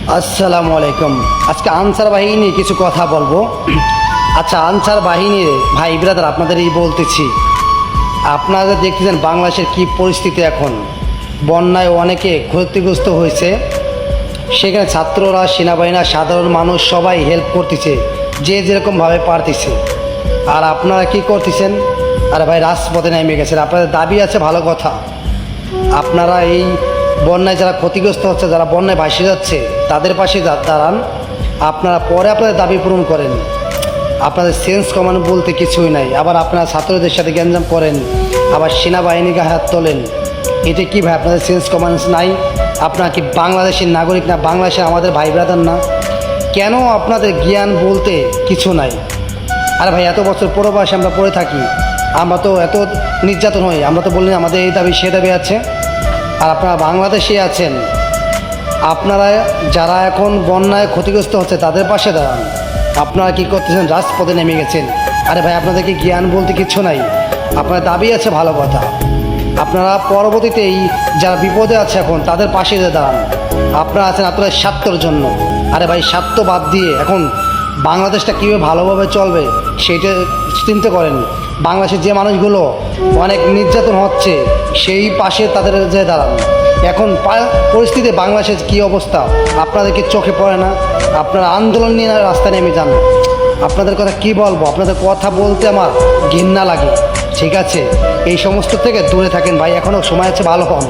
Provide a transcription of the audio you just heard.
আসসালামু আলাইকুম। আজকে আনসার বাহিনী নিয়ে কিছু কথা বলবো। আচ্ছা, আনসার বাহিনীর ভাই ব্রাদার আপনাদেরই বলতেছি, আপনারা দেখতেছেন বাংলাদেশের কি পরিস্থিতি এখন। বন্যায় অনেকে ক্ষতিগ্রস্ত হয়েছে, সেখানে ছাত্ররা, সেনাবাহিনী, সাধারণ মানুষ সবাই হেল্প করতেছে, যে যেরকমভাবে পারতেছে। আর আপনারা কি করতেছেন? আর ভাই রাজপথে নেমে গেছেন, আপনাদের দাবি আছে, ভালো কথা। আপনারা এই বন্যায় যারা ক্ষতিগ্রস্ত হচ্ছে, যারা বন্যায় ভাসে যাচ্ছে, তাদের পাশে দাঁড়ান। আপনারা পরে আপনাদের দাবি পূরণ করেন। আপনাদের সেন্স কমানো বলতে কিছুই নাই। আবার আপনারা ছাত্রদের সাথে গ্যাঞ্জাম করেন, আবার সেনাবাহিনীকে হাত তোলেন। এটা কি ভাই, আপনাদের সেন্স কমান্স নাই? আপনারা কি বাংলাদেশের নাগরিক না? বাংলাদেশের আমাদের ভাই ব্রাদার না? কেন আপনাদের জ্ঞান বলতে কিছু নাই? আর ভাই, এত বছর প্রবাসে আমরা পড়ে থাকি, আমরা তো এত নির্যাতন হই, আমরা তো বললেন আমাদের এই দাবি সে দাবি আছে। আর আপনারা বাংলাদেশে আছেন, আপনারা যারা এখন বন্যায় ক্ষতিগ্রস্ত হচ্ছে তাদের পাশে দাঁড়ান। আপনারা কি করতেছেন? রাজপথে নেমে গেছেন। আরে ভাই, আপনাদের কি জ্ঞান বলতে কিছু নাই? আপনার দাবি আছে, ভালো কথা। আপনারা পরবর্তীতে এই যারা বিপদে আছে এখন তাদের পাশে দাঁড়ান। আপনারা আছেন আপনাদের স্বার্থের জন্য। আরে ভাই, স্বার্থ বাদ দিয়ে এখন বাংলাদেশটা কীভাবে ভালোভাবে চলবে সেইটা চিন্তা করেন। বাংলাদেশের যে মানুষগুলো অনেক নির্যাতন হচ্ছে, সেই পাশে তাদের যে দাঁড়ান। এখন পরিস্থিতি বাংলাদেশের কী অবস্থা আপনাদেরকে চোখে পড়ে না? আপনারা আন্দোলন নিয়ে রাস্তায় নেমে যান। আপনাদের কথা কি বলবো, আপনাদের কথা বলতে আমার ঘৃণা লাগে। ঠিক আছে, এই সমস্ত থেকে দূরে থাকেন ভাই, এখনও সময় আছে, ভালো হন।